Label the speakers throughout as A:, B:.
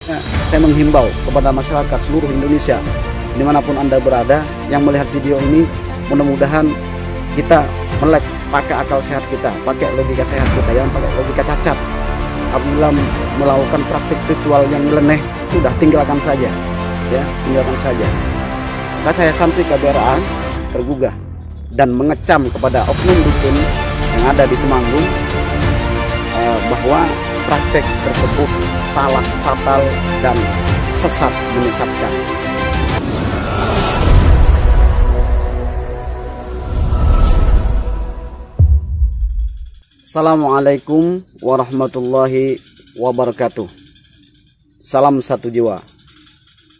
A: Saya menghimbau kepada masyarakat seluruh Indonesia, dimanapun Anda berada, yang melihat video ini, mudah-mudahan kita melek pakai akal sehat kita, pakai logika sehat kita, yang pakai logika cacat. Apabila melakukan praktik ritual yang nyeleneh, sudah tinggalkan saja, ya, tinggalkan saja. Maka saya santri KBRA tergugah dan mengecam kepada oknum dukun yang ada di Temanggung bahwa praktek tersebut salah, fatal, dan sesat, menyesatkan. Assalamualaikum warahmatullahi wabarakatuh. Salam satu jiwa.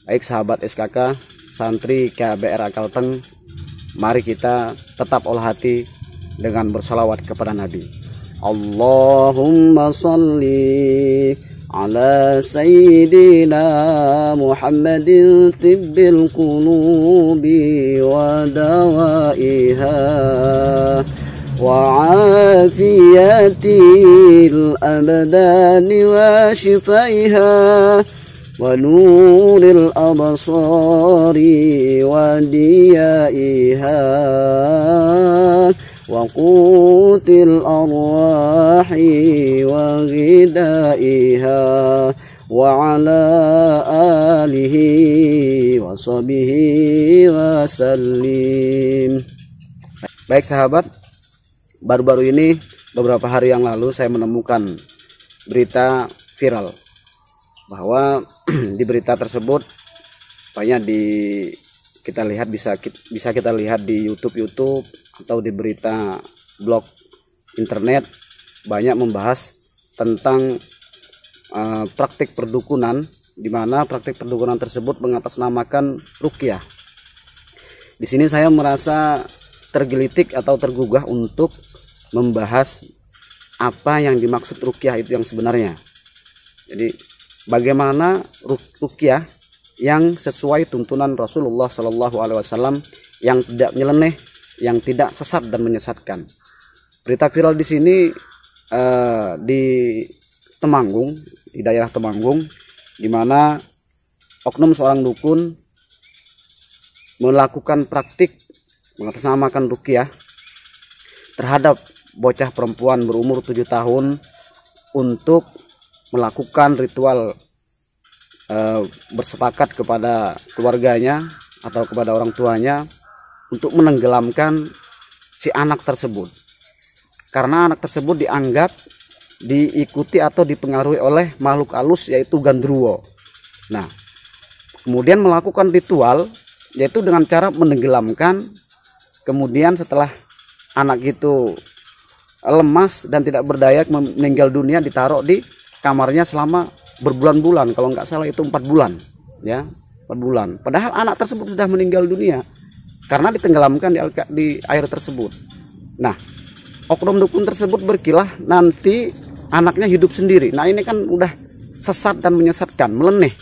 A: Baik sahabat SKK, santri KBRA Kalteng, mari kita tetap olah hati dengan bersalawat kepada Nabi. Allahumma salli ala sayyidina Muhammadin tibbil qulubi wa dawaiha wa afiyatil abdani wa shifaiha wa nuril absari wa diyaiha wa qutil arwahi wa ghidaiha wa ala alihi wa sahbihi wa sallim. Baik sahabat, baru-baru ini beberapa hari yang lalu saya menemukan berita viral bahwa di berita tersebut banyak kita lihat, bisa kita lihat di YouTube atau di berita blog internet, banyak membahas tentang praktik perdukunan, di mana praktik perdukunan tersebut mengatasnamakan ruqyah. Di sini saya merasa tergelitik atau tergugah untuk membahas apa yang dimaksud ruqyah itu yang sebenarnya. Jadi bagaimana ruqyah yang sesuai tuntunan Rasulullah SAW, yang tidak nyeleneh, yang tidak sesat dan menyesatkan. Berita viral di sini di Temanggung, di daerah Temanggung, di mana oknum seorang dukun melakukan praktik mengatasnamakan ruqyah terhadap bocah perempuan berumur 7 tahun untuk melakukan ritual bersepakat kepada keluarganya atau kepada orang tuanya untuk menenggelamkan si anak tersebut, karena anak tersebut dianggap diikuti atau dipengaruhi oleh makhluk halus, yaitu gandruwo. Nah, kemudian melakukan ritual yaitu dengan cara menenggelamkan. Kemudian setelah anak itu lemas dan tidak berdaya meninggal dunia, ditaruh di kamarnya selama berbulan-bulan, kalau nggak salah itu 4 bulan, ya, 4 bulan. Padahal anak tersebut sudah meninggal dunia karena ditenggelamkan di air tersebut. Nah, oknum dukun tersebut berkilah nanti anaknya hidup sendiri. Nah, ini kan udah sesat dan menyesatkan, nyeleneh,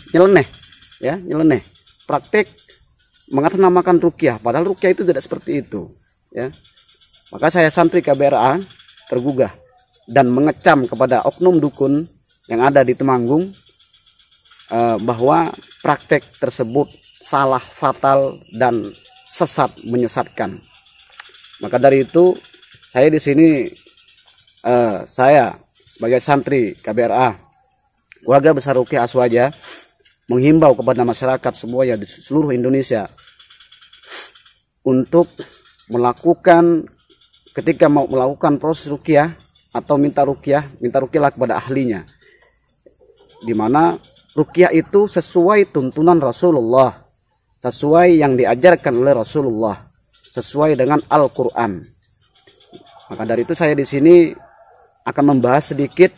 A: ya, nyeleneh. Praktik mengatasnamakan ruqyah, padahal ruqyah itu tidak seperti itu, ya. Maka saya santri KBRA tergugah dan mengecam kepada oknum dukun yang ada di Temanggung bahwa praktek tersebut salah, fatal, dan sesat, menyesatkan. Maka dari itu saya di sini saya sebagai santri KBRA Keluarga Besar Ruqyah Aswaja menghimbau kepada masyarakat semuanya di seluruh Indonesia untuk melakukan, ketika mau melakukan proses ruqyah atau minta ruqyahlah kepada ahlinya, di mana ruqyah itu sesuai tuntunan Rasulullah, sesuai yang diajarkan oleh Rasulullah, sesuai dengan Al-Quran. Maka dari itu saya di sini akan membahas sedikit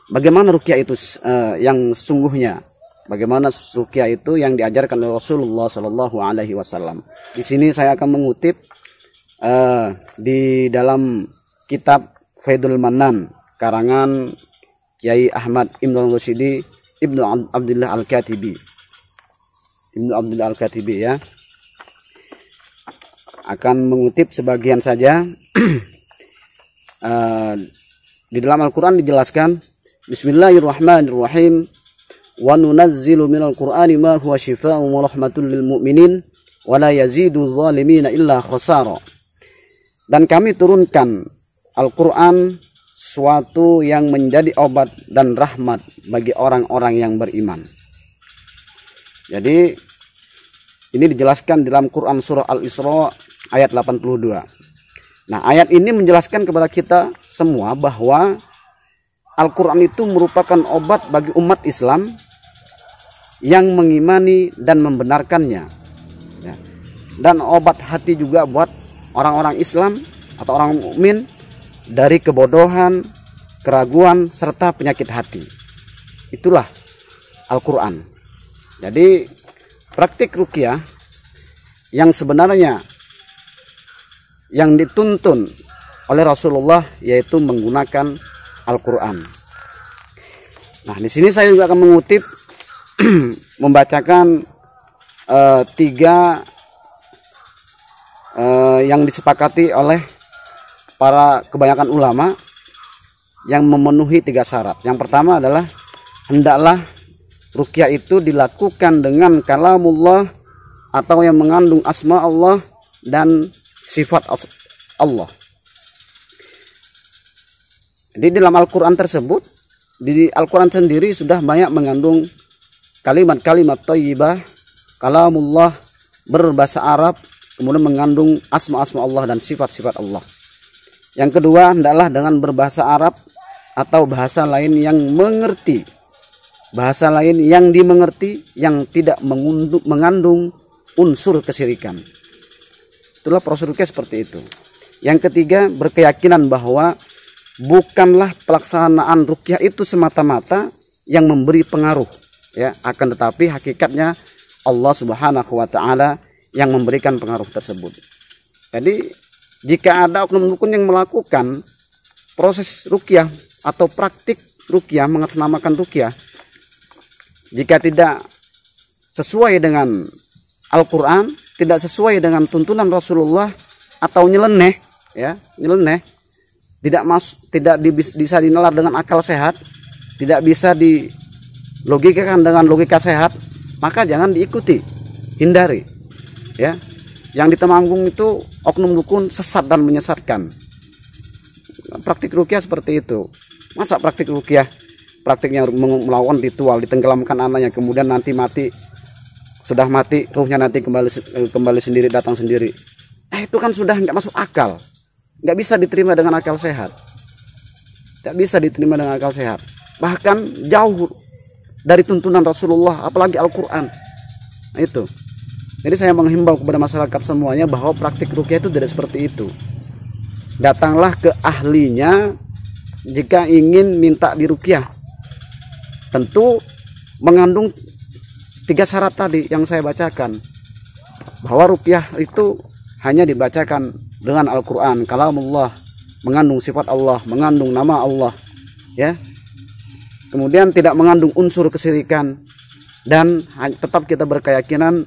A: bagaimana ruqyah itu yang sesungguhnya, bagaimana ruqyah itu yang diajarkan oleh Rasulullah SAW. Di sini saya akan mengutip di dalam kitab Faidul Manan karangan Kiai Ahmad Ibnu Rusyidi Ibnu Abdullah Al-Katibi. Ya. Akan mengutip sebagian saja. Di dalam Al-Quran dijelaskan, Bismillahirrahmanirrahim. wa nunazzilu minal Qur'ani ma huwa syifaa'un wa rahmatul lil mu'minin wa la yazidu zalimina illa khasara. Dan kami turunkan Al-Quran suatu yang menjadi obat dan rahmat bagi orang-orang yang beriman. Jadi ini dijelaskan dalam Quran surah Al-Isra ayat 82. Nah, ayat ini menjelaskan kepada kita semua bahwa Al-Quran itu merupakan obat bagi umat Islam yang mengimani dan membenarkannya. Ya. Dan obat hati juga buat orang-orang Islam atau orang mukmin dari kebodohan, keraguan, serta penyakit hati. Itulah Al-Quran. Jadi praktik ruqyah yang sebenarnya yang dituntun oleh Rasulullah yaitu menggunakan Al-Quran. Nah, di sini saya juga akan mengutip membacakan tiga yang disepakati oleh para kebanyakan ulama yang memenuhi tiga syarat. Yang pertama adalah hendaklah ruqyah itu dilakukan dengan kalamullah atau yang mengandung asma Allah dan sifat Allah. Jadi dalam Al-Quran tersebut, di Al-Quran sendiri sudah banyak mengandung kalimat-kalimat thayyibah, kalamullah berbahasa Arab, kemudian mengandung asma-asma Allah dan sifat-sifat Allah. Yang kedua, hendaklah dengan berbahasa Arab atau bahasa lain yang mengerti, bahasa lain yang dimengerti, yang tidak mengandung unsur kesyirikan. Itulah proses ruqyah seperti itu. Yang ketiga, berkeyakinan bahwa bukanlah pelaksanaan ruqyah itu semata-mata yang memberi pengaruh, ya, akan tetapi hakikatnya Allah Subhanahu wa taala yang memberikan pengaruh tersebut. Jadi jika ada oknum dukun yang melakukan proses ruqyah atau praktik ruqyah, mengatasnamakan ruqyah, jika tidak sesuai dengan Al-Quran, tidak sesuai dengan tuntunan Rasulullah, atau nyeleneh, ya, nyeleneh, tidak bisa dinalar dengan akal sehat, tidak bisa dilogikakan dengan logika sehat, maka jangan diikuti, hindari, ya. Yang di Temanggung itu oknum dukun sesat dan menyesatkan. Praktik ruqyah seperti itu. Masa praktik ruqyah praktiknya melakukan ritual, ditenggelamkan anaknya, kemudian nanti mati, sudah mati ruhnya nanti kembali sendiri, datang sendiri. Itu kan sudah nggak masuk akal, nggak bisa diterima dengan akal sehat, nggak bisa diterima dengan akal sehat, bahkan jauh dari tuntunan Rasulullah, apalagi Al-Quran. Nah, itu. Jadi saya menghimbau kepada masyarakat semuanya bahwa praktik ruqyah itu tidak seperti itu. Datanglah ke ahlinya jika ingin minta diruqyah. Tentu mengandung tiga syarat tadi yang saya bacakan, bahwa ruqyah itu hanya dibacakan dengan Al-Quran, kalamullah, mengandung sifat Allah, mengandung nama Allah, ya. Kemudian tidak mengandung unsur kesyirikan, dan tetap kita berkeyakinan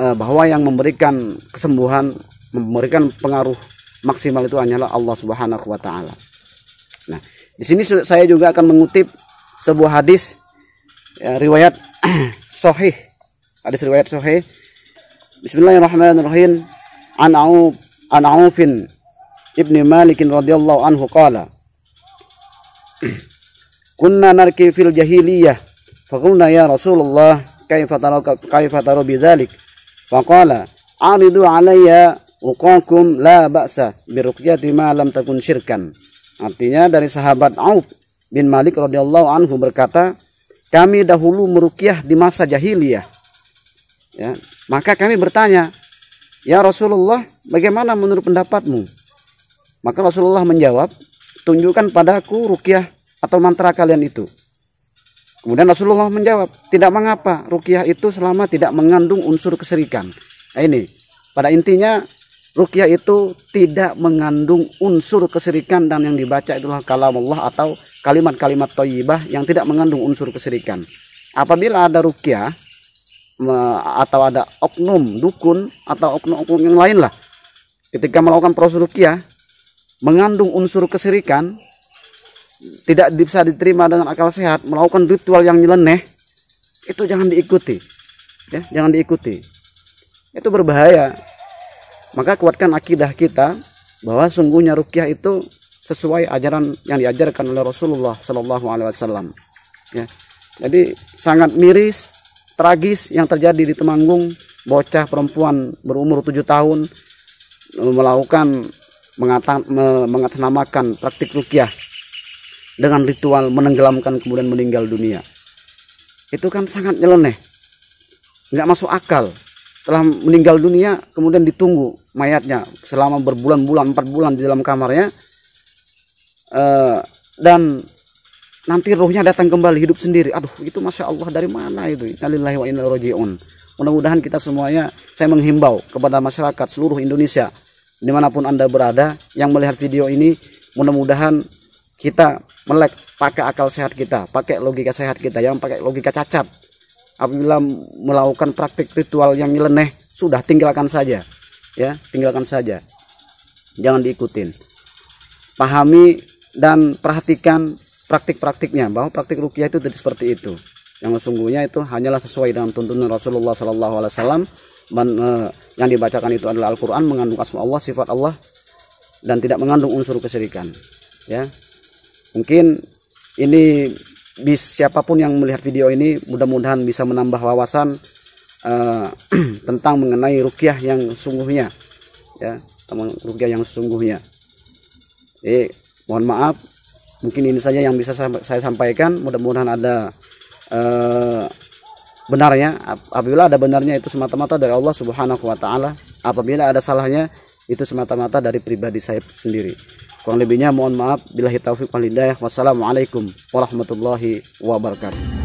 A: bahwa yang memberikan kesembuhan, memberikan pengaruh maksimal itu hanyalah Allah Subhanahu wa taala. Nah, di sini saya juga akan mengutip sebuah hadis, ya, riwayat sahih. Hadis riwayat sahih. Bismillahirrahmanirrahim. An Aufin ibni Malik radhiyallahu anhu qala kunna narki fil jahiliyah faqulna ya Rasulullah kaifa taru bidzalik faqala aridu alayya uqakum la ba'sa biruqyati ma lam takun syirkan. Artinya dari sahabat Auf bin Malik radhiyallahu anhu berkata, kami dahulu meruqyah di masa jahiliyah, ya, maka kami bertanya, ya Rasulullah, bagaimana menurut pendapatmu? Maka Rasulullah menjawab, tunjukkan padaku ruqyah atau mantra kalian itu. Kemudian Rasulullah menjawab, tidak mengapa, ruqyah itu selama tidak mengandung unsur kesyirikan. Nah, ini pada intinya ruqyah itu tidak mengandung unsur kesyirikan, dan yang dibaca itulah kalamullah atau kalimat-kalimat thayyibah yang tidak mengandung unsur kesyirikan. Apabila ada ruqyah atau ada oknum dukun atau oknum yang lain lah, ketika melakukan proses ruqyah mengandung unsur kesyirikan, tidak bisa diterima dengan akal sehat, melakukan ritual yang nyeleneh, itu jangan diikuti, ya, jangan diikuti. Itu berbahaya. Maka kuatkan akidah kita bahwa sungguhnya ruqyah itu sesuai ajaran yang diajarkan oleh Rasulullah Shallallahu Alaihi Wasallam. Ya. Jadi sangat miris, tragis yang terjadi di Temanggung, bocah perempuan berumur 7 tahun melakukan mengatasnamakan praktik ruqyah dengan ritual menenggelamkan kemudian meninggal dunia. Itu kan sangat nyeleneh, nggak masuk akal. Setelah meninggal dunia kemudian ditunggu mayatnya selama berbulan-bulan, 4 bulan di dalam kamarnya, dan nanti rohnya datang kembali hidup sendiri. Aduh, itu masya Allah, dari mana itu? Innalillahi wa inna ilaihi raji'un. Mudah-mudahan kita semuanya, saya menghimbau kepada masyarakat seluruh Indonesia dimanapun Anda berada yang melihat video ini, mudah-mudahan kita melek pakai akal sehat kita, pakai logika sehat kita, yang pakai logika cacat. Apabila melakukan praktik ritual yang nyeleneh, sudah tinggalkan saja, ya, tinggalkan saja, jangan diikutin. Pahami dan perhatikan praktik-praktiknya, bahwa praktik ruqyah itu tidak seperti itu. Yang sesungguhnya itu hanyalah sesuai dengan tuntunan Rasulullah Sallallahu Alaihi Wasallam. Yang dibacakan itu adalah Al-Quran, mengandung asma Allah, sifat Allah, dan tidak mengandung unsur kesyirikan. Ya, mungkin ini siapapun yang melihat video ini mudah-mudahan bisa menambah wawasan tentang mengenai ruqyah yang sesungguhnya, ya, tentang ruqyah yang sesungguhnya. Jadi mohon maaf, mungkin ini saja yang bisa saya sampaikan. Mudah-mudahan ada benarnya. Apabila ada benarnya itu semata-mata dari Allah Subhanahu wa taala. Apabila ada salahnya itu semata-mata dari pribadi saya sendiri. Kurang lebihnya mohon maaf. Billahi taufiq wal hidayah. Wassalamualaikum warahmatullahi wabarakatuh.